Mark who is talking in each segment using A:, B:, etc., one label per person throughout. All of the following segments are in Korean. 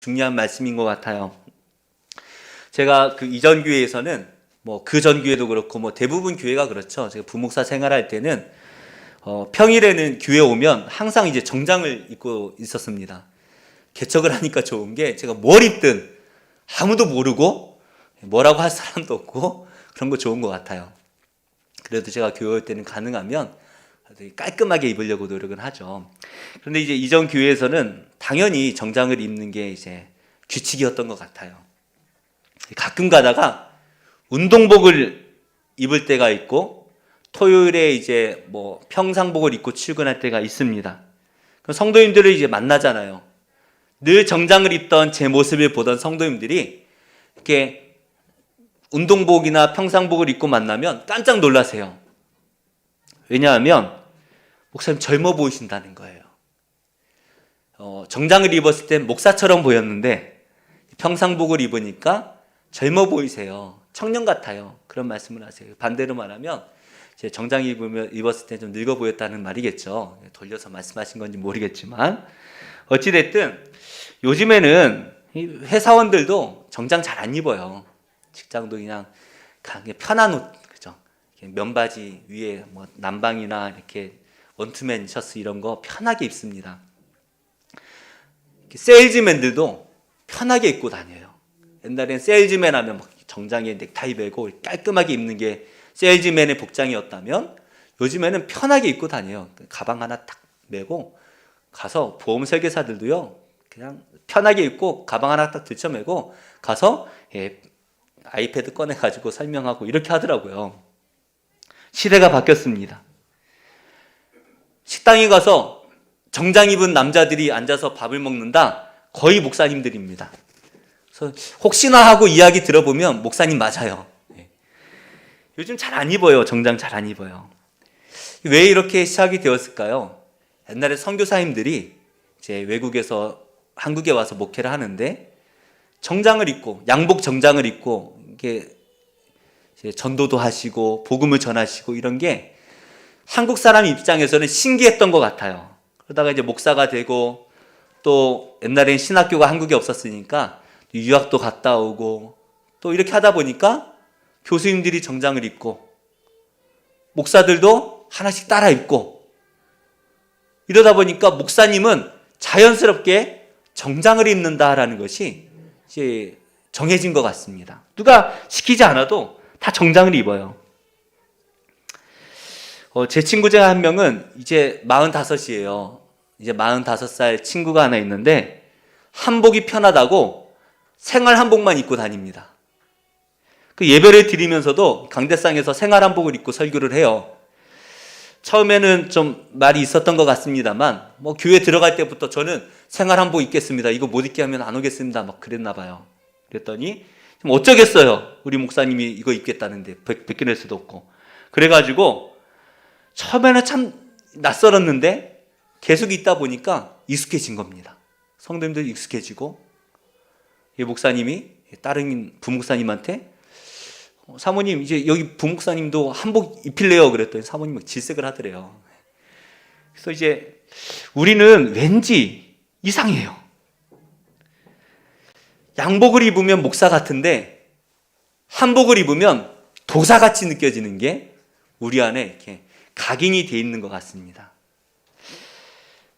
A: 중요한 말씀인 것 같아요. 제가 그 이전 교회에서는 그 전 교회도 그렇고 대부분 교회가 그렇죠. 제가 부목사 생활할 때는 평일에는 교회 오면 항상 이제 정장을 입고 있었습니다. 개척을 하니까 좋은 게 제가 뭘 입든 아무도 모르고 뭐라고 할 사람도 없고 그런 거 좋은 것 같아요. 그래도 제가 교회 올 때는 가능하면 깔끔하게 입으려고 노력은 하죠. 그런데 이제 이전 교회에서는 당연히 정장을 입는 게 이제 규칙이었던 것 같아요. 가끔 가다가 운동복을 입을 때가 있고 토요일에 이제 평상복을 입고 출근할 때가 있습니다. 그럼 성도님들을 이제 만나잖아요. 늘 정장을 입던 제 모습을 보던 성도님들이 이렇게 운동복이나 평상복을 입고 만나면 깜짝 놀라세요. 왜냐하면 목사님 젊어 보이신다는 거예요. 정장을 입었을 땐 목사처럼 보였는데 평상복을 입으니까 젊어 보이세요. 청년 같아요. 그런 말씀을 하세요. 반대로 말하면 이제 정장 입었을 때 좀 늙어 보였다는 말이겠죠. 돌려서 말씀하신 건지 모르겠지만 어찌됐든 요즘에는 회사원들도 정장 잘 안 입어요. 직장도 그냥 편한 옷, 그죠? 면바지 위에 남방이나 이렇게 원투맨 셔츠 이런 거 편하게 입습니다. 세일즈맨들도 편하게 입고 다녀요. 옛날엔 세일즈맨 하면 정장에 넥타이 매고 깔끔하게 입는 게 세일즈맨의 복장이었다면 요즘에는 편하게 입고 다녀요. 가방 하나 딱 메고 가서 보험 설계사들도요. 그냥 편하게 입고 가방 하나 딱 들쳐매고 가서 아이패드 꺼내가지고 설명하고 이렇게 하더라고요. 시대가 바뀌었습니다. 식당에 가서 정장 입은 남자들이 앉아서 밥을 먹는다? 거의 목사님들입니다. 그래서 혹시나 하고 이야기 들어보면 목사님 맞아요. 요즘 잘 안 입어요. 정장 잘 안 입어요. 왜 이렇게 시작이 되었을까요? 옛날에 선교사님들이 이제 외국에서 한국에 와서 목회를 하는데 정장을 입고 양복 정장을 입고 이게 전도도 하시고 복음을 전하시고 이런 게 한국 사람 입장에서는 신기했던 것 같아요. 그러다가 이제 목사가 되고 또 옛날엔 신학교가 한국에 없었으니까 유학도 갔다 오고 또 이렇게 하다 보니까 교수님들이 정장을 입고 목사들도 하나씩 따라 입고 이러다 보니까 목사님은 자연스럽게 정장을 입는다라는 것이 이제 정해진 것 같습니다. 누가 시키지 않아도 다 정장을 입어요. 제 친구 중 한 명은 이제 45이에요. 이제 45살 친구가 하나 있는데 한복이 편하다고 생활 한복만 입고 다닙니다. 그 예배를 드리면서도 강대상에서 생활 한복을 입고 설교를 해요. 처음에는 좀 말이 있었던 것 같습니다만 교회 들어갈 때부터 저는 생활 한복 입겠습니다. 이거 못 입게 하면 안 오겠습니다. 그랬나 봐요. 그랬더니 어쩌겠어요. 우리 목사님이 이거 입겠다는데 베껴낼 수도 없고. 그래가지고 처음에는 참 낯설었는데 계속 있다 보니까 익숙해진 겁니다. 성도님들 익숙해지고 이 목사님이 다른 부목사님한테 사모님 이제 여기 부목사님도 한복 입힐래요. 그랬더니 사모님이 질색을 하더래요. 그래서 이제 우리는 왠지 이상해요. 양복을 입으면 목사 같은데 한복을 입으면 도사같이 느껴지는 게 우리 안에 이렇게 각인이 돼 있는 것 같습니다.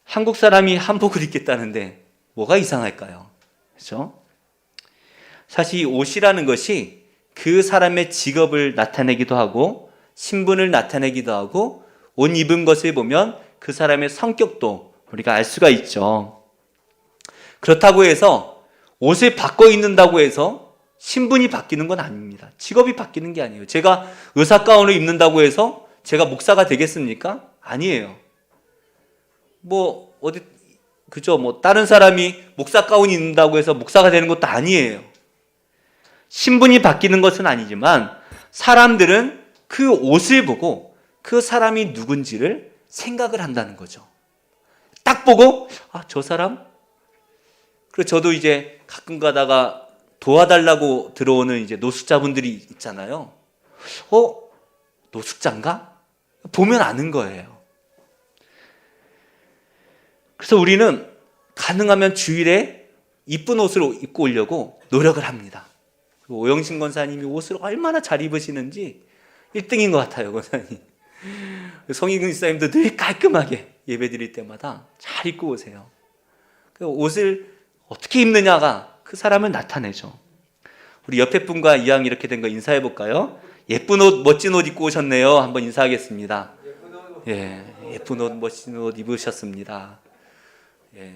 A: 한국 사람이 한복을 입겠다는데 뭐가 이상할까요? 그렇죠? 사실 이 옷이라는 것이 그 사람의 직업을 나타내기도 하고 신분을 나타내기도 하고 옷 입은 것을 보면 그 사람의 성격도 우리가 알 수가 있죠. 그렇다고 해서 옷을 바꿔 입는다고 해서 신분이 바뀌는 건 아닙니다. 직업이 바뀌는 게 아니에요. 제가 의사 가운을 입는다고 해서 제가 목사가 되겠습니까? 아니에요. 그죠? 다른 사람이 목사 가운 입는다고 해서 목사가 되는 것도 아니에요. 신분이 바뀌는 것은 아니지만 사람들은 그 옷을 보고 그 사람이 누군지를 생각을 한다는 거죠. 딱 보고 저 사람? 그래서 저도 이제 가끔 가다가 도와달라고 들어오는 이제 노숙자분들이 있잖아요. 노숙자인가? 보면 아는 거예요. 그래서 우리는 가능하면 주일에 이쁜 옷을 입고 오려고 노력을 합니다. 오영신 권사님이 옷을 얼마나 잘 입으시는지 1등인 것 같아요, 권사님. 성희근 집사님도 늘 깔끔하게 예배 드릴 때마다 잘 입고 오세요. 옷을 어떻게 입느냐가 그 사람을 나타내죠. 우리 옆에 분과 이왕 이렇게 된 거 인사해 볼까요? 예쁜 옷, 멋진 옷 입고 오셨네요. 한번 인사하겠습니다. 예, 예쁜 옷, 멋진 옷 입으셨습니다. 예,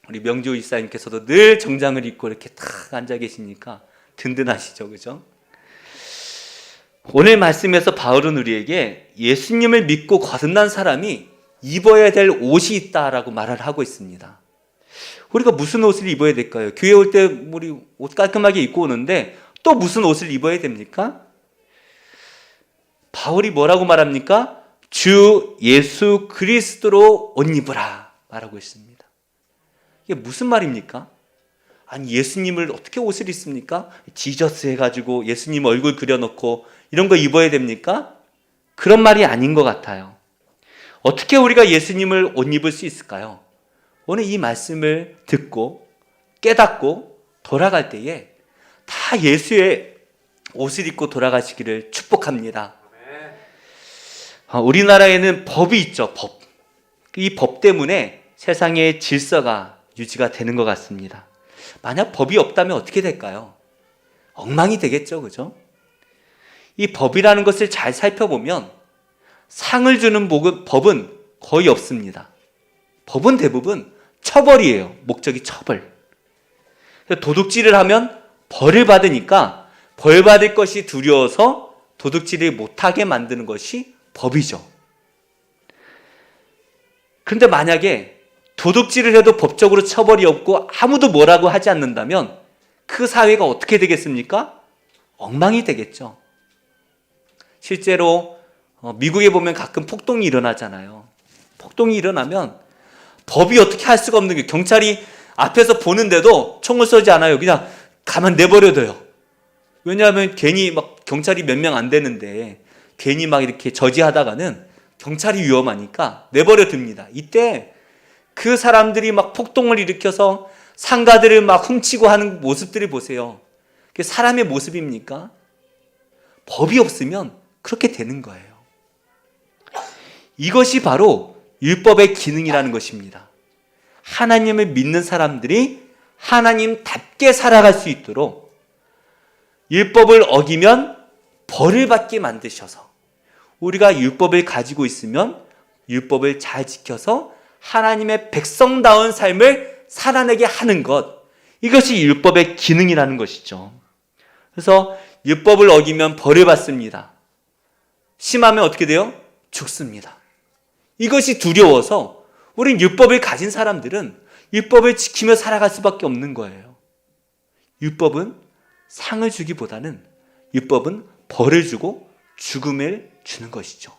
A: 우리 명주 이사님께서도 늘 정장을 입고 이렇게 탁 앉아 계시니까 든든하시죠, 그죠? 오늘 말씀에서 바울은 우리에게 예수님을 믿고 거듭난 사람이 입어야 될 옷이 있다라고 말을 하고 있습니다. 우리가 무슨 옷을 입어야 될까요? 교회 올 때 우리 옷 깔끔하게 입고 오는데 또 무슨 옷을 입어야 됩니까? 바울이 뭐라고 말합니까? 주 예수 그리스도로 옷 입으라 말하고 있습니다. 이게 무슨 말입니까? 아니, 예수님을 어떻게 옷을 입습니까? 지저스 해가지고 예수님 얼굴 그려놓고 이런 거 입어야 됩니까? 그런 말이 아닌 것 같아요. 어떻게 우리가 예수님을 옷 입을 수 있을까요? 오늘 이 말씀을 듣고 깨닫고 돌아갈 때에 다 예수의 옷을 입고 돌아가시기를 축복합니다. 우리나라에는 법이 있죠, 법. 이 법 때문에 세상의 질서가 유지가 되는 것 같습니다. 만약 법이 없다면 어떻게 될까요? 엉망이 되겠죠, 그죠? 이 법이라는 것을 잘 살펴보면 상을 주는 법은 거의 없습니다. 법은 대부분 처벌이에요. 목적이 처벌. 도둑질을 하면 벌을 받으니까 벌 받을 것이 두려워서 도둑질을 못하게 만드는 것이 법이죠. 그런데 만약에 도둑질을 해도 법적으로 처벌이 없고 아무도 뭐라고 하지 않는다면 그 사회가 어떻게 되겠습니까? 엉망이 되겠죠. 실제로 미국에 보면 가끔 폭동이 일어나잖아요. 폭동이 일어나면 법이 어떻게 할 수가 없는 게 경찰이 앞에서 보는데도 총을 쏘지 않아요. 그냥 가만 내버려둬요. 왜냐하면 괜히 막 경찰이 몇 명 안 되는데 괜히 막 이렇게 저지하다가는 경찰이 위험하니까 내버려 둡니다. 이때 그 사람들이 막 폭동을 일으켜서 상가들을 막 훔치고 하는 모습들을 보세요. 그게 사람의 모습입니까? 법이 없으면 그렇게 되는 거예요. 이것이 바로 율법의 기능이라는 것입니다. 하나님을 믿는 사람들이 하나님답게 살아갈 수 있도록 율법을 어기면 벌을 받게 만드셔서 우리가 율법을 가지고 있으면 율법을 잘 지켜서 하나님의 백성다운 삶을 살아내게 하는 것, 이것이 율법의 기능이라는 것이죠. 그래서 율법을 어기면 벌을 받습니다. 심하면 어떻게 돼요? 죽습니다. 이것이 두려워서 우린 율법을 가진 사람들은 율법을 지키며 살아갈 수밖에 없는 거예요. 율법은 상을 주기보다는 율법은 벌을 주고 죽음을 주는 것이죠.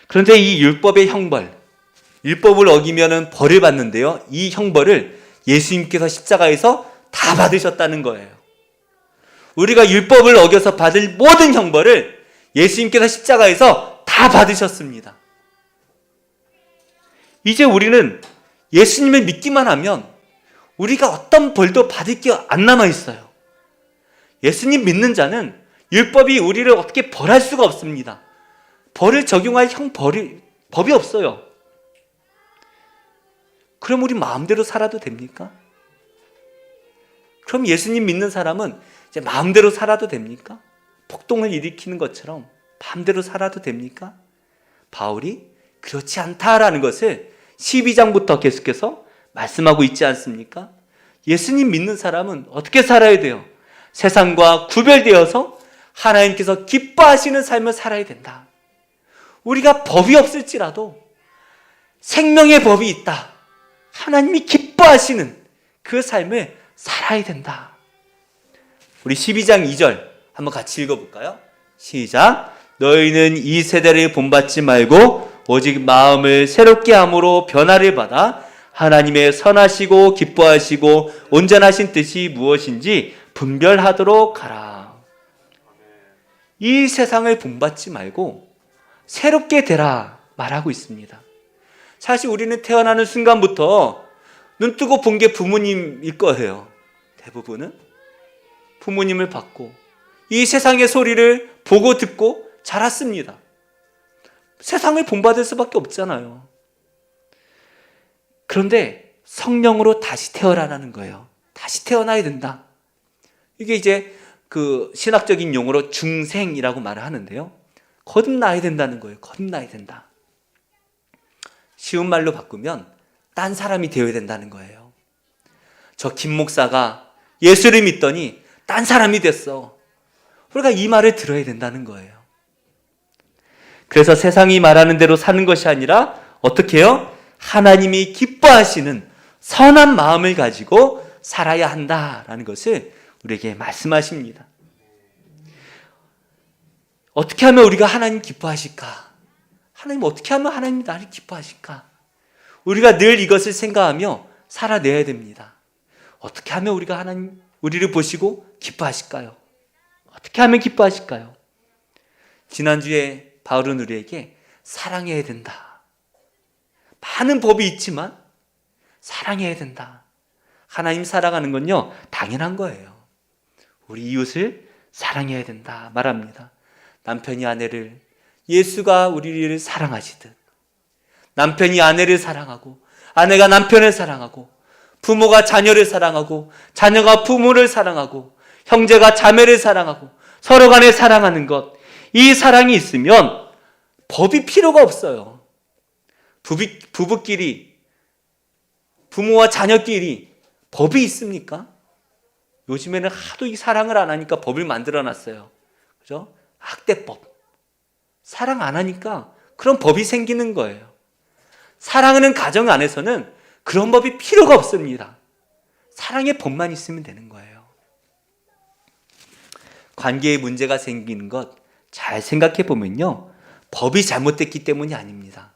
A: 그런데 이 율법의 형벌, 율법을 어기면 벌을 받는데요. 이 형벌을 예수님께서 십자가에서 다 받으셨다는 거예요. 우리가 율법을 어겨서 받을 모든 형벌을 예수님께서 십자가에서 다 받으셨습니다. 이제 우리는 예수님을 믿기만 하면 우리가 어떤 벌도 받을 게 안 남아 있어요. 예수님 믿는 자는 율법이 우리를 어떻게 벌할 수가 없습니다. 벌을 적용할 법이 없어요. 그럼 우리 마음대로 살아도 됩니까? 그럼 예수님 믿는 사람은 이제 마음대로 살아도 됩니까? 폭동을 일으키는 것처럼 마음대로 살아도 됩니까? 바울이 그렇지 않다라는 것을 12장부터 계속해서 말씀하고 있지 않습니까? 예수님 믿는 사람은 어떻게 살아야 돼요? 세상과 구별되어서 하나님께서 기뻐하시는 삶을 살아야 된다. 우리가 법이 없을지라도 생명의 법이 있다. 하나님이 기뻐하시는 그 삶을 살아야 된다. 우리 12장 2절 한번 같이 읽어볼까요? 시작. 너희는 이 세대를 본받지 말고 오직 마음을 새롭게 함으로 변화를 받아 하나님의 선하시고 기뻐하시고 온전하신 뜻이 무엇인지 분별하도록 하라. 이 세상을 본받지 말고 새롭게 되라 말하고 있습니다. 사실 우리는 태어나는 순간부터 눈 뜨고 본 게 부모님일 거예요. 대부분은 부모님을 받고 이 세상의 소리를 보고 듣고 자랐습니다. 세상을 본받을 수밖에 없잖아요. 그런데 성령으로 다시 태어나라는 거예요. 다시 태어나야 된다. 이게 이제 그 신학적인 용어로 중생이라고 말을 하는데요. 거듭나야 된다는 거예요. 거듭나야 된다. 쉬운 말로 바꾸면 딴 사람이 되어야 된다는 거예요. 저 김 목사가 예수를 믿더니 딴 사람이 됐어. 우리가 이 말을 들어야 된다는 거예요. 그래서 세상이 말하는 대로 사는 것이 아니라 어떻게 해요? 하나님이 기뻐하시는 선한 마음을 가지고 살아야 한다라는 것을 우리에게 말씀하십니다. 어떻게 하면 우리가 하나님 기뻐하실까? 하나님 어떻게 하면 하나님이 나를 기뻐하실까? 우리가 늘 이것을 생각하며 살아내야 됩니다. 어떻게 하면 우리가 하나님 우리를 보시고 기뻐하실까요? 어떻게 하면 기뻐하실까요? 지난주에 바울은 우리에게 사랑해야 된다. 많은 법이 있지만 사랑해야 된다. 하나님 사랑하는 건요, 당연한 거예요. 우리 이웃을 사랑해야 된다 말합니다. 남편이 아내를 예수가 우리를 사랑하시듯 남편이 아내를 사랑하고 아내가 남편을 사랑하고 부모가 자녀를 사랑하고 자녀가 부모를 사랑하고 형제가 자매를 사랑하고 서로 간에 사랑하는 것, 이 사랑이 있으면 법이 필요가 없어요. 부부끼리 부모와 자녀끼리 법이 있습니까? 요즘에는 하도 이 사랑을 안 하니까 법을 만들어 놨어요. 그죠? 학대법. 사랑 안 하니까 그런 법이 생기는 거예요. 사랑하는 가정 안에서는 그런 법이 필요가 없습니다. 사랑의 법만 있으면 되는 거예요. 관계에 문제가 생기는 것 잘 생각해 보면요, 법이 잘못됐기 때문이 아닙니다.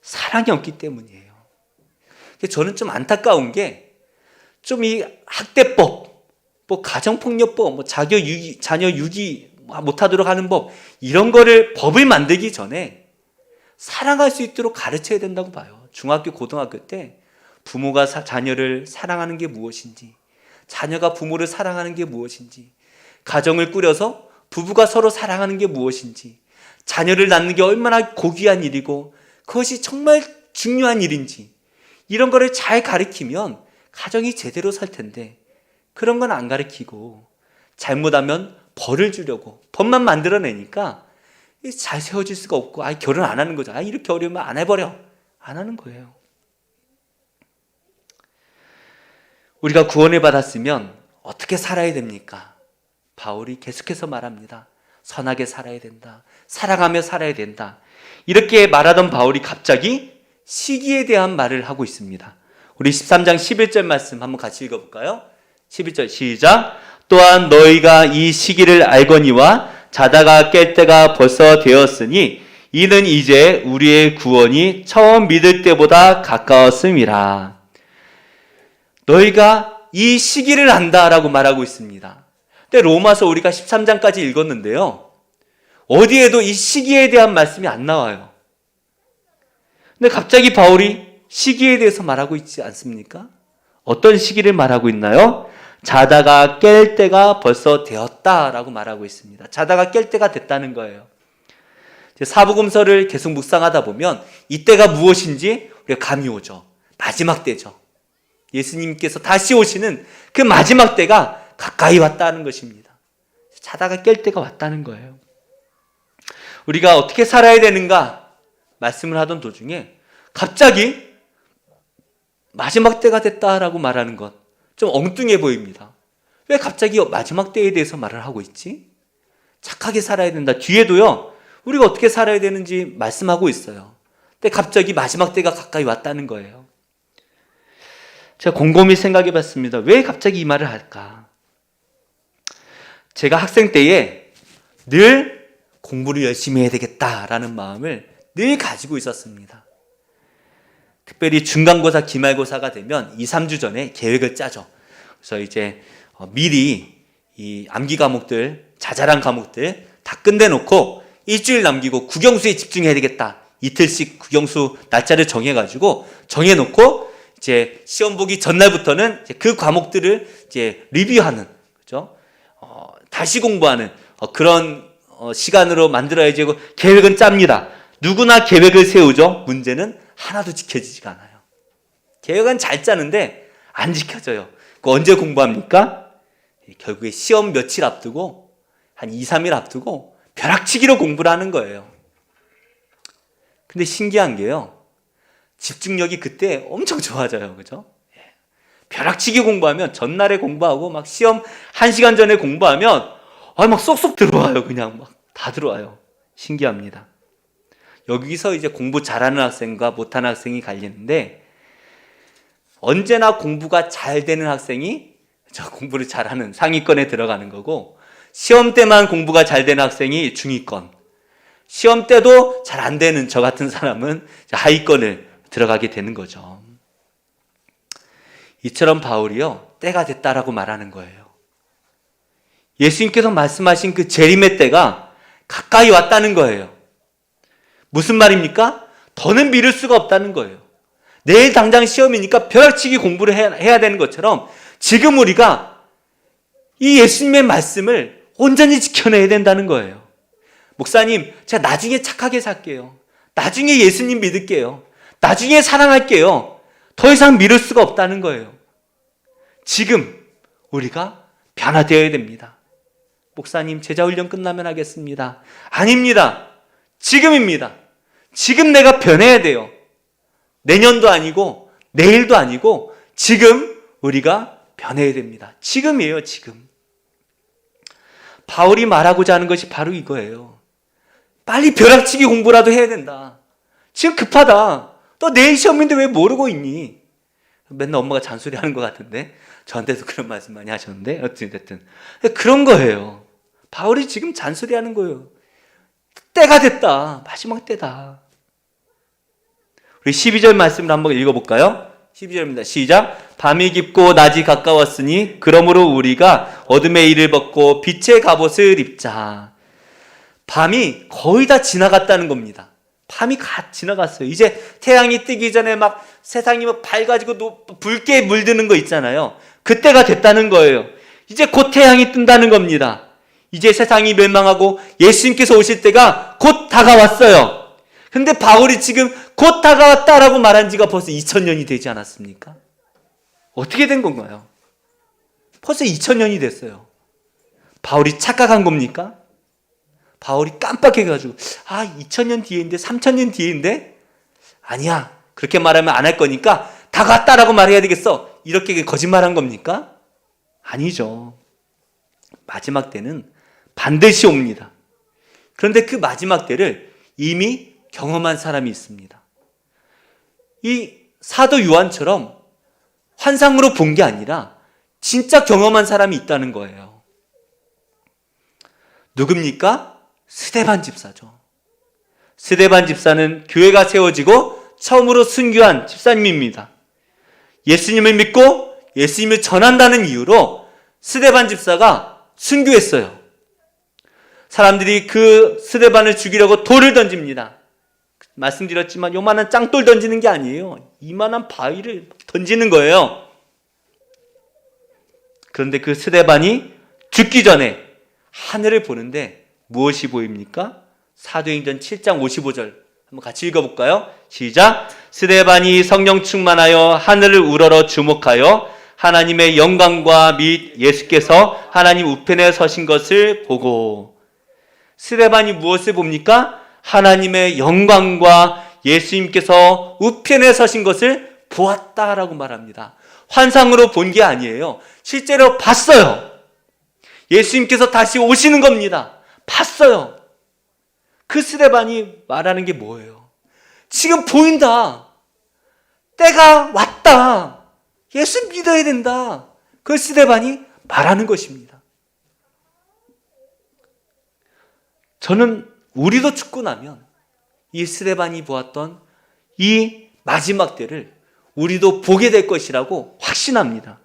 A: 사랑이 없기 때문이에요. 저는 좀 안타까운 게 좀 이 학대법, 뭐 가정폭력법, 뭐 자녀 유기 못하도록 하는 법, 이런 거를 법을 만들기 전에 사랑할 수 있도록 가르쳐야 된다고 봐요. 중학교, 고등학교 때 부모가 자녀를 사랑하는 게 무엇인지, 자녀가 부모를 사랑하는 게 무엇인지, 가정을 꾸려서 부부가 서로 사랑하는 게 무엇인지, 자녀를 낳는 게 얼마나 고귀한 일이고 그것이 정말 중요한 일인지, 이런 거를 잘 가르치면 가정이 제대로 살 텐데 그런 건 안 가르치고 잘못하면 벌을 주려고 법만 만들어내니까 잘 세워질 수가 없고 결혼 안 하는 거죠. 이렇게 어려우면 안 해버려. 안 하는 거예요. 우리가 구원을 받았으면 어떻게 살아야 됩니까? 바울이 계속해서 말합니다. 선하게 살아야 된다. 사랑하며 살아야 된다. 이렇게 말하던 바울이 갑자기 시기에 대한 말을 하고 있습니다. 우리 13장 11절 말씀 한번 같이 읽어볼까요? 11절 시작. 또한 너희가 이 시기를 알거니와 자다가 깰 때가 벌써 되었으니 이는 이제 우리의 구원이 처음 믿을 때보다 가까웠음이라. 너희가 이 시기를 안다라고 말하고 있습니다. 근데 로마서 우리가 13장까지 읽었는데요, 어디에도 이 시기에 대한 말씀이 안 나와요. 근데 갑자기 바울이 시기에 대해서 말하고 있지 않습니까? 어떤 시기를 말하고 있나요? 자다가 깰 때가 벌써 되었다라고 말하고 있습니다. 자다가 깰 때가 됐다는 거예요. 사복음서를 계속 묵상하다 보면 이때가 무엇인지 우리가 감이 오죠. 마지막 때죠. 예수님께서 다시 오시는 그 마지막 때가 가까이 왔다는 것입니다. 자다가 깰 때가 왔다는 거예요. 우리가 어떻게 살아야 되는가 말씀을 하던 도중에 갑자기 마지막 때가 됐다라고 말하는 것, 좀 엉뚱해 보입니다. 왜 갑자기 마지막 때에 대해서 말을 하고 있지? 착하게 살아야 된다. 뒤에도요, 우리가 어떻게 살아야 되는지 말씀하고 있어요. 근데 갑자기 마지막 때가 가까이 왔다는 거예요. 제가 곰곰이 생각해 봤습니다. 왜 갑자기 이 말을 할까? 제가 학생 때에 늘 공부를 열심히 해야 되겠다라는 마음을 늘 가지고 있었습니다. 특별히 중간고사, 기말고사가 되면 2, 3주 전에 계획을 짜죠. 그래서 이제 미리 이 암기 과목들, 자잘한 과목들 다 끝내놓고 일주일 남기고 국영수에 집중해야 되겠다. 이틀씩 국영수 날짜를 정해놓고 이제 시험 보기 전날부터는 이제 그 과목들을 이제 리뷰하는, 그죠? 다시 공부하는 그런 시간으로 만들어야지 하고 계획은 짭니다. 누구나 계획을 세우죠. 문제는 하나도 지켜지지가 않아요. 계획은 잘 짜는데 안 지켜져요. 그 언제 공부합니까? 결국에 시험 며칠 앞두고 한 2, 3일 앞두고 벼락치기로 공부를 하는 거예요. 근데 신기한 게요, 집중력이 그때 엄청 좋아져요. 그죠? 벼락치기 공부하면, 전날에 공부하고 막 시험 1시간 전에 공부하면 막 쏙쏙 들어와요. 그냥 막 다 들어와요. 신기합니다. 여기서 이제 공부 잘하는 학생과 못하는 학생이 갈리는데, 언제나 공부가 잘 되는 학생이 저 공부를 잘하는 상위권에 들어가는 거고, 시험 때만 공부가 잘 되는 학생이 중위권, 시험 때도 잘 안 되는 저 같은 사람은 하위권을 들어가게 되는 거죠. 이처럼 바울이요, 때가 됐다라고 말하는 거예요. 예수님께서 말씀하신 그 재림의 때가 가까이 왔다는 거예요. 무슨 말입니까? 더는 미룰 수가 없다는 거예요. 내일 당장 시험이니까 벼락치기 공부를 해야 되는 것처럼 지금 우리가 이 예수님의 말씀을 온전히 지켜내야 된다는 거예요. 목사님, 제가 나중에 착하게 살게요. 나중에 예수님 믿을게요. 나중에 사랑할게요. 더 이상 미룰 수가 없다는 거예요. 지금 우리가 변화되어야 됩니다. 목사님, 제자훈련 끝나면 하겠습니다. 아닙니다. 지금입니다. 지금 내가 변해야 돼요. 내년도 아니고 내일도 아니고 지금 우리가 변해야 됩니다. 지금이에요, 지금. 바울이 말하고자 하는 것이 바로 이거예요. 빨리 벼락치기 공부라도 해야 된다. 지금 급하다. 너 내일 시험인데 왜 모르고 있니? 맨날 엄마가 잔소리하는 것 같은데, 저한테도 그런 말씀 많이 하셨는데, 어쨌든 그런 거예요. 바울이 지금 잔소리하는 거예요. 때가 됐다. 마지막 때다. 우리 12절 말씀을 한번 읽어볼까요? 12절입니다. 시작. 밤이 깊고 낮이 가까웠으니 그러므로 우리가 어둠의 일을 벗고 빛의 갑옷을 입자. 밤이 거의 다 지나갔다는 겁니다. 밤이 다 지나갔어요. 이제 태양이 뜨기 전에 막 세상이 막 밝아지고 붉게 물드는 거 있잖아요. 그때가 됐다는 거예요. 이제 곧 태양이 뜬다는 겁니다. 이제 세상이 멸망하고 예수님께서 오실 때가 곧 다가왔어요. 근데 바울이 지금 곧 다가왔다라고 말한 지가 벌써 2000년이 되지 않았습니까? 어떻게 된 건가요? 벌써 2000년이 됐어요. 바울이 착각한 겁니까? 바울이 깜빡해가지고 2000년 뒤인데 3000년 뒤인데 아니야, 그렇게 말하면 안 할 거니까 다가왔다라고 말해야 되겠어, 이렇게 거짓말한 겁니까? 아니죠. 마지막 때는 반드시 옵니다. 그런데 그 마지막 때를 이미 경험한 사람이 있습니다. 이 사도 요한처럼 환상으로 본 게 아니라 진짜 경험한 사람이 있다는 거예요. 누굽니까? 스데반 집사죠. 스데반 집사는 교회가 세워지고 처음으로 순교한 집사님입니다. 예수님을 믿고 예수님을 전한다는 이유로 스데반 집사가 순교했어요. 사람들이 그 스데반을 죽이려고 돌을 던집니다. 말씀드렸지만 요만한 짱돌 던지는 게 아니에요. 이만한 바위를 던지는 거예요. 그런데 그 스데반이 죽기 전에 하늘을 보는데 무엇이 보입니까? 사도행전 7장 55절 한번 같이 읽어볼까요? 시작. 스데반이 성령 충만하여 하늘을 우러러 주목하여 하나님의 영광과 및 예수께서 하나님 우편에 서신 것을 보고. 스데반이 무엇을 봅니까? 하나님의 영광과 예수님께서 우편에 서신 것을 보았다라고 말합니다. 환상으로 본 게 아니에요. 실제로 봤어요. 예수님께서 다시 오시는 겁니다. 봤어요. 그 스데반이 말하는 게 뭐예요? 지금 보인다. 때가 왔다. 예수 믿어야 된다. 그 스데반이 말하는 것입니다. 저는 우리도 죽고 나면 이 스데반이 보았던 이 마지막 때를 우리도 보게 될 것이라고 확신합니다.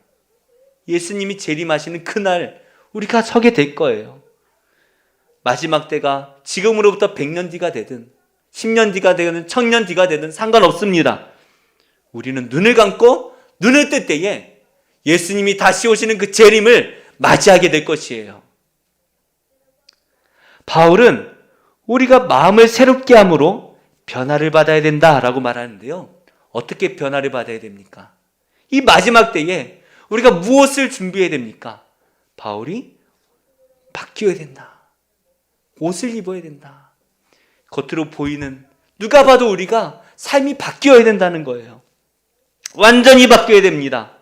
A: 예수님이 재림하시는 그날 우리가 서게 될 거예요. 마지막 때가 지금으로부터 100년 뒤가 되든 10년 뒤가 되든 1000년 뒤가 되든 상관없습니다. 우리는 눈을 감고 눈을 뜰 때에 예수님이 다시 오시는 그 재림을 맞이하게 될 것이에요. 바울은 우리가 마음을 새롭게 함으로 변화를 받아야 된다라고 말하는데요. 어떻게 변화를 받아야 됩니까? 이 마지막 때에 우리가 무엇을 준비해야 됩니까? 바울이 바뀌어야 된다. 옷을 입어야 된다. 겉으로 보이는 누가 봐도 우리가 삶이 바뀌어야 된다는 거예요. 완전히 바뀌어야 됩니다.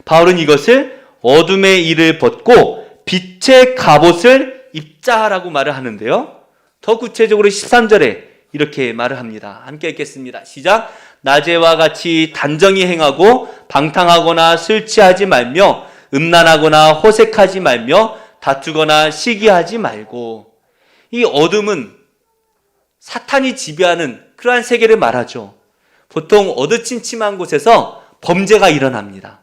A: 바울은 이것을 어둠의 일을 벗고 빛의 갑옷을 입자라고 말을 하는데요. 더 구체적으로 13절에 이렇게 말을 합니다. 함께 읽겠습니다. 시작. 낮에와 같이 단정히 행하고 방탕하거나 술 취하지 말며 음란하거나 호색하지 말며 다투거나 시기하지 말고. 이 어둠은 사탄이 지배하는 그러한 세계를 말하죠. 보통 어두침침한 곳에서 범죄가 일어납니다.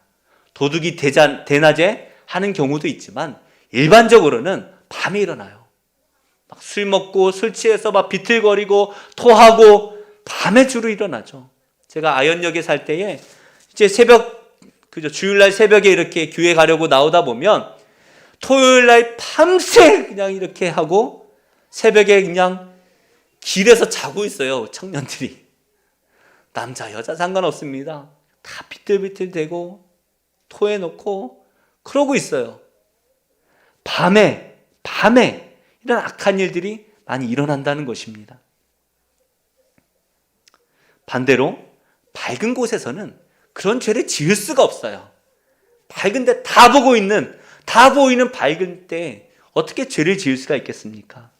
A: 도둑이 대낮에 하는 경우도 있지만 일반적으로는 밤에 일어나요. 막 술 먹고 술 취해서 막 비틀거리고 토하고 밤에 주로 일어나죠. 제가 아현역에 살 때에 이제 주일날 새벽에 이렇게 교회 가려고 나오다 보면 토요일날 밤새 그냥 이렇게 하고 새벽에 그냥 길에서 자고 있어요. 청년들이. 남자 여자 상관없습니다. 다 비틀비틀 대고 토해놓고 그러고 있어요. 밤에 이런 악한 일들이 많이 일어난다는 것입니다. 반대로 밝은 곳에서는 그런 죄를 지을 수가 없어요. 밝은데 다 보이는 밝은 때 어떻게 죄를 지을 수가 있겠습니까?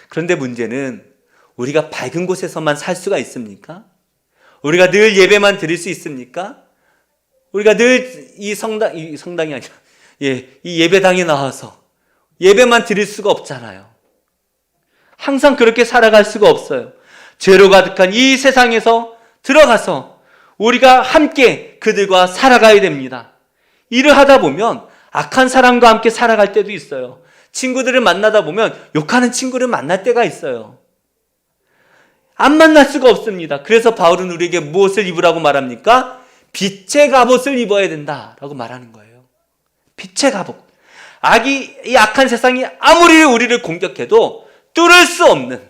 A: 그런데 문제는 우리가 밝은 곳에서만 살 수가 있습니까? 우리가 늘 예배만 드릴 수 있습니까? 우리가 늘 이 성당이 아니라 이 예배당에 나와서 예배만 드릴 수가 없잖아요. 항상 그렇게 살아갈 수가 없어요. 죄로 가득한 이 세상에서 들어가서 우리가 함께 그들과 살아가야 됩니다. 일을 하다 보면 악한 사람과 함께 살아갈 때도 있어요. 친구들을 만나다 보면 욕하는 친구를 만날 때가 있어요. 안 만날 수가 없습니다. 그래서 바울은 우리에게 무엇을 입으라고 말합니까? 빛의 갑옷을 입어야 된다라고 말하는 거예요. 빛의 갑옷. 이 악한 세상이 아무리 우리를 공격해도 뚫을 수 없는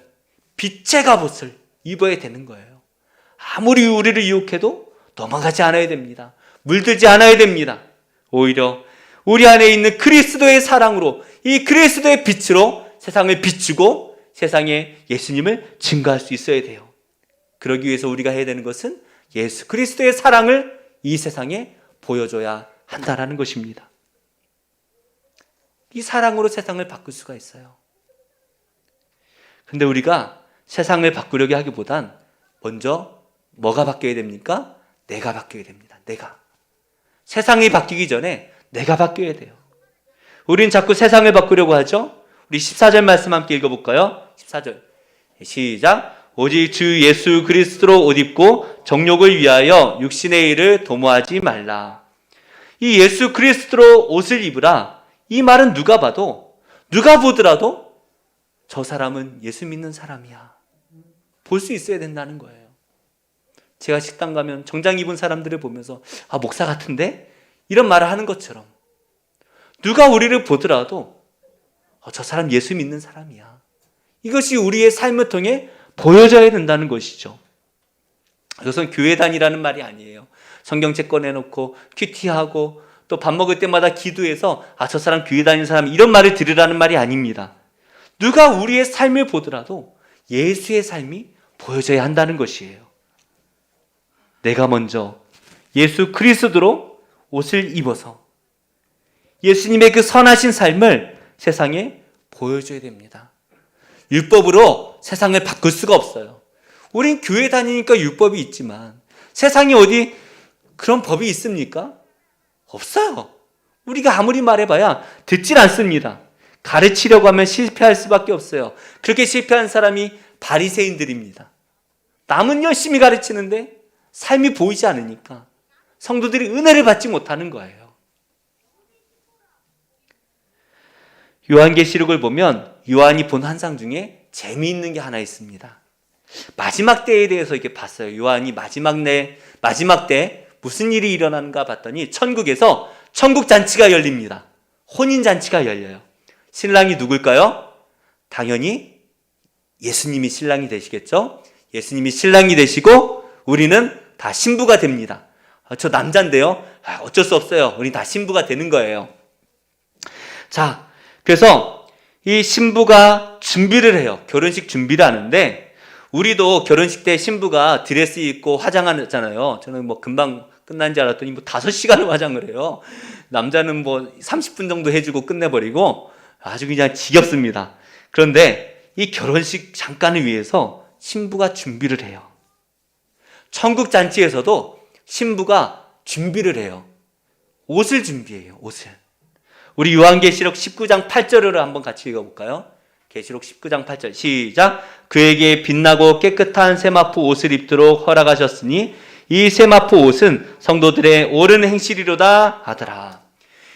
A: 빛의 갑옷을 입어야 되는 거예요. 아무리 우리를 유혹해도 넘어가지 않아야 됩니다. 물들지 않아야 됩니다. 오히려 우리 안에 있는 그리스도의 사랑으로, 이 그리스도의 빛으로 세상을 비추고 세상에 예수님을 증거할 수 있어야 돼요. 그러기 위해서 우리가 해야 되는 것은 예수 그리스도의 사랑을 이 세상에 보여줘야 한다는 것입니다. 이 사랑으로 세상을 바꿀 수가 있어요. 근데 우리가 세상을 바꾸려고 하기보단 먼저 뭐가 바뀌어야 됩니까? 내가 바뀌어야 됩니다. 내가. 세상이 바뀌기 전에 내가 바뀌어야 돼요. 우린 자꾸 세상을 바꾸려고 하죠? 우리 14절 말씀 함께 읽어볼까요? 14절 시작. 오직 주 예수 그리스도로 옷 입고 정욕을 위하여 육신의 일을 도모하지 말라. 이 예수 그리스도로 옷을 입으라. 이 말은 누가 보더라도 저 사람은 예수 믿는 사람이야. 볼 수 있어야 된다는 거예요. 제가 식당 가면 정장 입은 사람들을 보면서 목사 같은데? 이런 말을 하는 것처럼 누가 우리를 보더라도 저 사람 예수 믿는 사람이야. 이것이 우리의 삶을 통해 보여져야 된다는 것이죠. 이것은 교회 다니라는 말이 아니에요. 성경책 꺼내놓고 큐티하고 또 밥 먹을 때마다 기도해서 저 사람 교회 다니는 사람 이런 말을 들으라는 말이 아닙니다. 누가 우리의 삶을 보더라도 예수의 삶이 보여져야 한다는 것이에요. 내가 먼저 예수 그리스도로 옷을 입어서 예수님의 그 선하신 삶을 세상에 보여줘야 됩니다. 율법으로 세상을 바꿀 수가 없어요. 우린 교회 다니니까 율법이 있지만 세상에 어디 그런 법이 있습니까? 없어요. 우리가 아무리 말해봐야 듣질 않습니다. 가르치려고 하면 실패할 수밖에 없어요. 그렇게 실패한 사람이 바리새인들입니다. 남은 열심히 가르치는데 삶이 보이지 않으니까 성도들이 은혜를 받지 못하는 거예요. 요한계시록을 보면 요한이 본 환상 중에 재미있는 게 하나 있습니다. 마지막 때에 대해서 이렇게 봤어요. 요한이 마지막 때 무슨 일이 일어나는가 봤더니 천국에서 천국잔치가 열립니다. 혼인잔치가 열려요. 신랑이 누굴까요? 당연히 예수님이 신랑이 되시겠죠? 예수님이 신랑이 되시고 우리는 다 신부가 됩니다. 저 남자인데요? 어쩔 수 없어요. 우리 다 신부가 되는 거예요. 자, 그래서 이 신부가 준비를 해요. 결혼식 준비를 하는데 우리도 결혼식 때 신부가 드레스 입고 화장하잖아요. 저는 뭐 금방 끝난 줄 알았더니 뭐 5시간을 화장을 해요. 남자는 뭐 30분 정도 해주고 끝내버리고 아주 그냥 지겹습니다. 그런데 이 결혼식 잠깐을 위해서 신부가 준비를 해요. 천국 잔치에서도 신부가 준비를 해요. 옷을 준비해요. 옷을. 우리 요한계시록 19장 8절을 한번 같이 읽어볼까요? 계시록 19장 8절 시작. 그에게 빛나고 깨끗한 세마포 옷을 입도록 허락하셨으니 이 세마포 옷은 성도들의 옳은 행실이로다 하더라.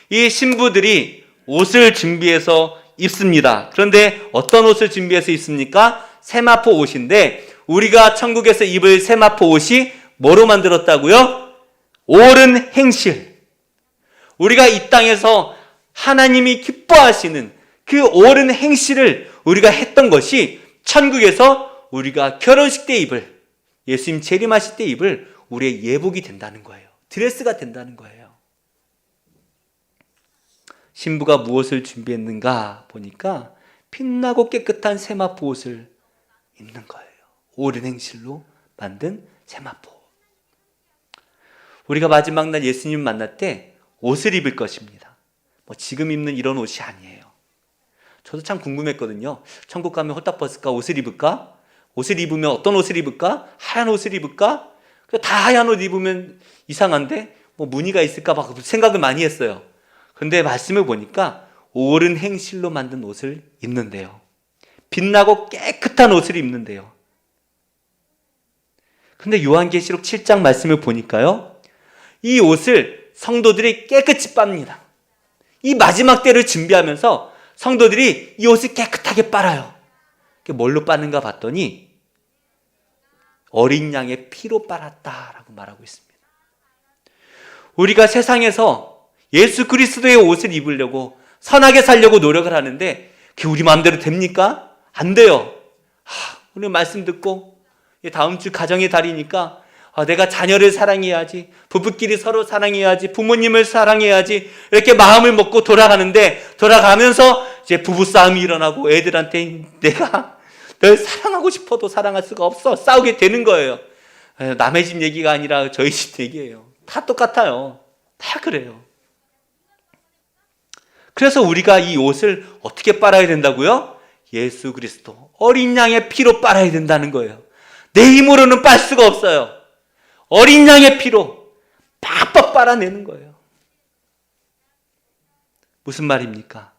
A: 이 신부들이 옷을 준비해서 입습니다. 그런데 어떤 옷을 준비해서 입습니까? 세마포 옷인데 우리가 천국에서 입을 세마포 옷이 뭐로 만들었다고요? 옳은 행실. 우리가 이 땅에서 하나님이 기뻐하시는 그 옳은 행실을 우리가 했던 것이 천국에서 우리가 결혼식 때 입을, 예수님 재림하실 때 입을 우리의 예복이 된다는 거예요. 드레스가 된다는 거예요. 신부가 무엇을 준비했는가 보니까 빛나고 깨끗한 세마포 옷을 입는 거예요. 옳은 행실로 만든 세마포. 우리가 마지막 날 예수님 만날 때 옷을 입을 것입니다. 뭐 지금 입는 이런 옷이 아니에요. 저도 참 궁금했거든요. 천국 가면 홀딱 벗을까? 옷을 입을까? 옷을 입으면 어떤 옷을 입을까? 하얀 옷을 입을까? 다 하얀 옷 입으면 이상한데 뭐 무늬가 있을까 막 생각을 많이 했어요. 그런데 말씀을 보니까 옳은 행실로 만든 옷을 입는데요. 빛나고 깨끗한 옷을 입는데요. 근데 요한계시록 7장 말씀을 보니까요. 이 옷을 성도들이 깨끗이 빱니다. 이 마지막 때를 준비하면서 성도들이 이 옷을 깨끗하게 빨아요. 뭘로 빠는가 봤더니 어린 양의 피로 빨았다라고 말하고 있습니다. 우리가 세상에서 예수 그리스도의 옷을 입으려고 선하게 살려고 노력을 하는데 그게 우리 마음대로 됩니까? 안 돼요. 오늘 말씀 듣고 다음 주 가정의 달이니까 내가 자녀를 사랑해야지, 부부끼리 서로 사랑해야지, 부모님을 사랑해야지 이렇게 마음을 먹고 돌아가는데 돌아가면서 이제 부부싸움이 일어나고 애들한테 내가 널 사랑하고 싶어도 사랑할 수가 없어 싸우게 되는 거예요. 남의 집 얘기가 아니라 저희 집 얘기예요. 다 똑같아요. 다 그래요. 그래서 우리가 이 옷을 어떻게 빨아야 된다고요? 예수 그리스도 어린 양의 피로 빨아야 된다는 거예요. 내 힘으로는 빨 수가 없어요. 어린 양의 피로 빡빡 빨아내는 거예요. 무슨 말입니까?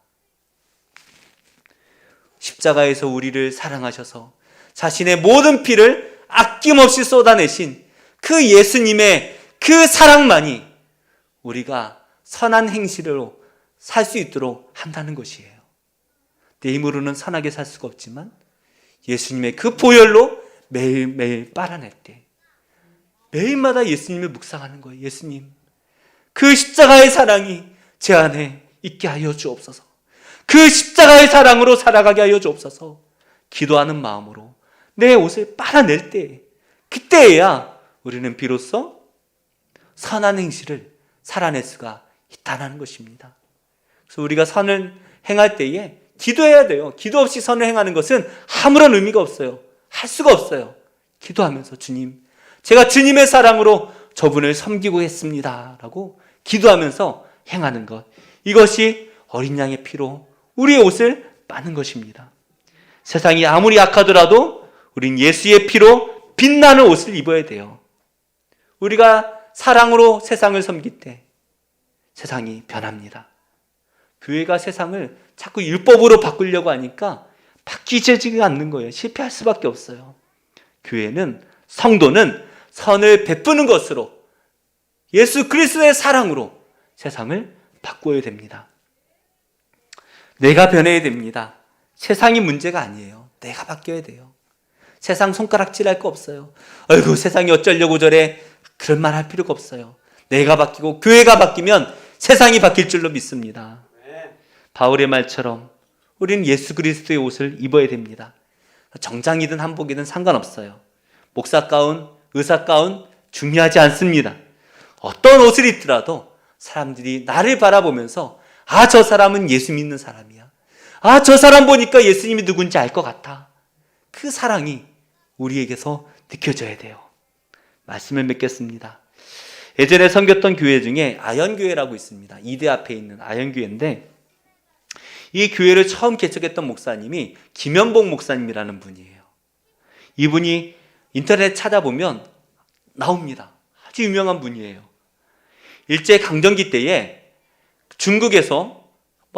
A: 십자가에서 우리를 사랑하셔서 자신의 모든 피를 아낌없이 쏟아내신 그 예수님의 그 사랑만이 우리가 선한 행실로 살 수 있도록 한다는 것이에요. 내 힘으로는 선하게 살 수가 없지만 예수님의 그 보혈로 매일매일 빨아낼 때 매일마다 예수님을 묵상하는 거예요. 예수님, 그 십자가의 사랑이 제 안에 있게 하여 주옵소서. 그 십자가의 사랑으로 살아가게 하여 주옵소서. 기도하는 마음으로 내 옷을 빨아낼 때 그때야 우리는 비로소 선한 행실을 살아낼 수가 있다는 것입니다. 그래서 우리가 선을 행할 때에 기도해야 돼요. 기도 없이 선을 행하는 것은 아무런 의미가 없어요. 할 수가 없어요. 기도하면서 주님, 제가 주님의 사랑으로 저분을 섬기고 했습니다 라고 기도하면서 행하는 것, 이것이 어린 양의 피로 우리의 옷을 빠는 것입니다. 세상이 아무리 약하더라도 우린 예수의 피로 빛나는 옷을 입어야 돼요. 우리가 사랑으로 세상을 섬길 때 세상이 변합니다. 교회가 세상을 자꾸 율법으로 바꾸려고 하니까 바뀌지가 않는 거예요. 실패할 수밖에 없어요. 교회는, 성도는 선을 베푸는 것으로 예수 그리스도의 사랑으로 세상을 바꿔야 됩니다. 내가 변해야 됩니다. 세상이 문제가 아니에요. 내가 바뀌어야 돼요. 세상 손가락질할 거 없어요. 아이고 세상이 어쩌려고 저래, 그런 말 할 필요가 없어요. 내가 바뀌고 교회가 바뀌면 세상이 바뀔 줄로 믿습니다. 바울의 말처럼 우리는 예수 그리스도의 옷을 입어야 됩니다. 정장이든 한복이든 상관없어요. 목사 가운, 의사 가운 중요하지 않습니다. 어떤 옷을 입더라도 사람들이 나를 바라보면서 저 사람은 예수 믿는 사람이야. 저 사람 보니까 예수님이 누군지 알 것 같아. 그 사랑이 우리에게서 느껴져야 돼요. 말씀을 맺겠습니다. 예전에 섬겼던 교회 중에 아현교회라고 있습니다. 이대 앞에 있는 아현교회인데 이 교회를 처음 개척했던 목사님이 김현복 목사님이라는 분이에요. 이분이 인터넷 찾아보면 나옵니다. 아주 유명한 분이에요. 일제강점기 때에 중국에서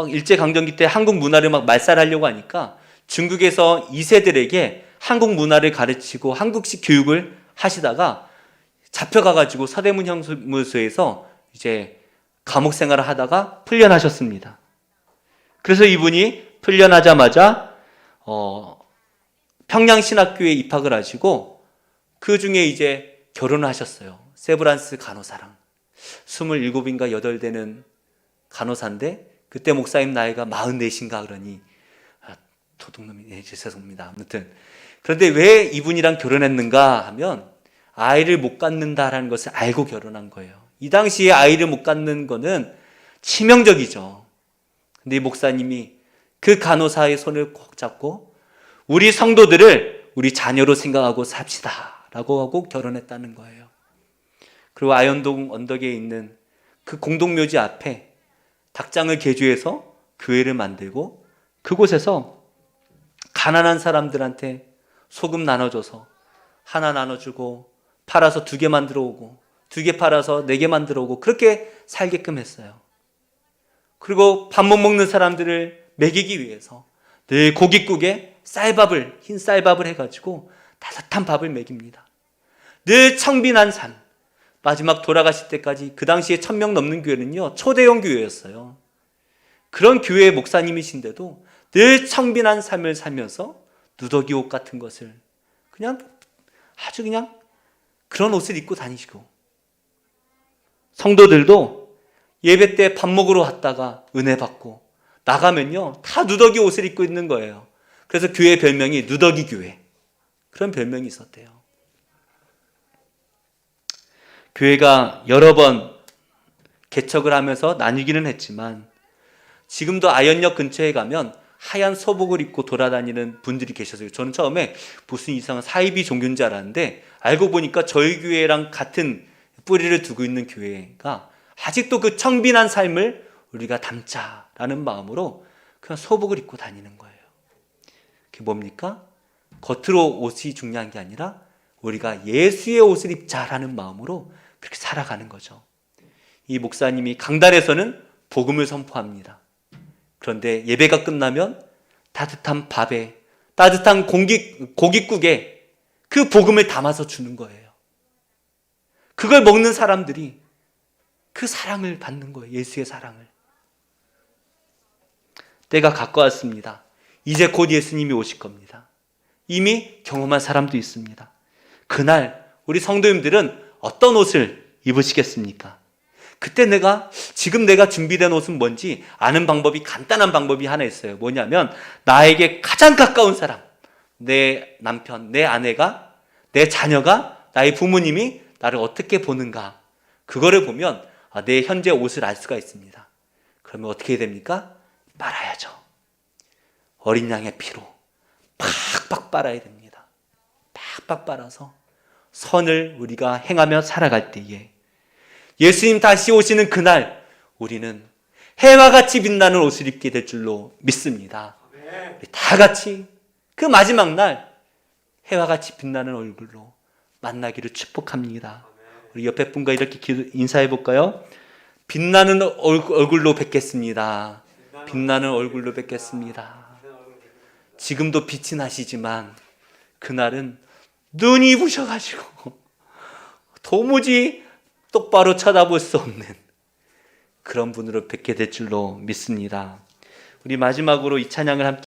A: 일제강점기 때 한국 문화를 말살하려고 하니까 중국에서 2세들에게 한국 문화를 가르치고 한국식 교육을 하시다가 잡혀가가지고 서대문 형무소에서 이제 감옥 생활을 하다가 풀려나셨습니다. 그래서 이분이 풀려나자마자 평양신학교에 입학을 하시고 그 중에 이제 결혼을 하셨어요. 세브란스 간호사랑 27인가 8되는 간호사인데 그때 목사님 나이가 44인가 그러니 도둑놈이 죄송합니다. 아무튼 그런데 왜 이분이랑 결혼했는가 하면 아이를 못 갖는다라는 것을 알고 결혼한 거예요. 이 당시에 아이를 못 갖는 거는 치명적이죠. 근데 이 목사님이 그 간호사의 손을 꼭 잡고 우리 성도들을 우리 자녀로 생각하고 삽시다 라고 하고 결혼했다는 거예요. 그리고 아현동 언덕에 있는 그 공동묘지 앞에 닭장을 개조해서 교회를 만들고 그곳에서 가난한 사람들한테 소금 나눠줘서 하나 나눠주고 팔아서 2개 만들어 오고 2개 팔아서 4개 만들어 오고 그렇게 살게끔 했어요. 그리고 밥 못 먹는 사람들을 먹이기 위해서 늘 고깃국에 쌀밥을 흰 쌀밥을 해가지고 따뜻한 밥을 먹입니다. 늘 청빈한 삶. 마지막 돌아가실 때까지 그 당시에 1000명 넘는 교회는요 초대형 교회였어요. 그런 교회의 목사님이신데도 늘 청빈한 삶을 살면서 누더기 옷 같은 것을 그냥 아주 그냥 그런 옷을 입고 다니시고 성도들도 예배 때 밥 먹으러 왔다가 은혜 받고 나가면요 다 누더기 옷을 입고 있는 거예요. 그래서 교회 별명이 누더기 교회 그런 별명이 있었대요. 교회가 여러 번 개척을 하면서 나뉘기는 했지만 지금도 아현역 근처에 가면 하얀 소복을 입고 돌아다니는 분들이 계셔서요. 저는 처음에 무슨 이상한 사이비 종교인 줄 알았는데 알고 보니까 저희 교회랑 같은 뿌리를 두고 있는 교회가 아직도 그 청빈한 삶을 우리가 담자라는 마음으로 그냥 소복을 입고 다니는 거예요. 그게 뭡니까? 겉으로 옷이 중요한 게 아니라 우리가 예수의 옷을 입자라는 마음으로 그렇게 살아가는 거죠. 이 목사님이 강단에서는 복음을 선포합니다. 그런데 예배가 끝나면 따뜻한 밥에 따뜻한 고깃국에 그 복음을 담아서 주는 거예요. 그걸 먹는 사람들이 그 사랑을 받는 거예요. 예수의 사랑을. 때가 가까웠습니다. 이제 곧 예수님이 오실 겁니다. 이미 경험한 사람도 있습니다. 그날 우리 성도님들은 어떤 옷을 입으시겠습니까? 그때 지금 내가 준비된 옷은 뭔지 아는 방법이 간단한 방법이 하나 있어요. 뭐냐면 나에게 가장 가까운 사람, 내 남편, 내 아내가, 내 자녀가, 나의 부모님이 나를 어떻게 보는가 그거를 보면 내 현재 옷을 알 수가 있습니다. 그러면 어떻게 해야 됩니까? 빨아야죠. 어린 양의 피로 팍팍 빨아야 됩니다. 팍팍 빨아서 선을 우리가 행하며 살아갈 때에 예수님 다시 오시는 그날 우리는 해와 같이 빛나는 옷을 입게 될 줄로 믿습니다. 우리 다 같이 그 마지막 날 해와 같이 빛나는 얼굴로 만나기를 축복합니다. 우리 옆에 분과 이렇게 인사해 볼까요? 빛나는 얼굴로 뵙겠습니다. 빛나는 얼굴로 뵙겠습니다. 지금도 빛이 나시지만 그날은 눈이 부셔가지고 도무지 똑바로 쳐다볼 수 없는 그런 분으로 뵙게 될 줄로 믿습니다. 우리 마지막으로 이 찬양을 함께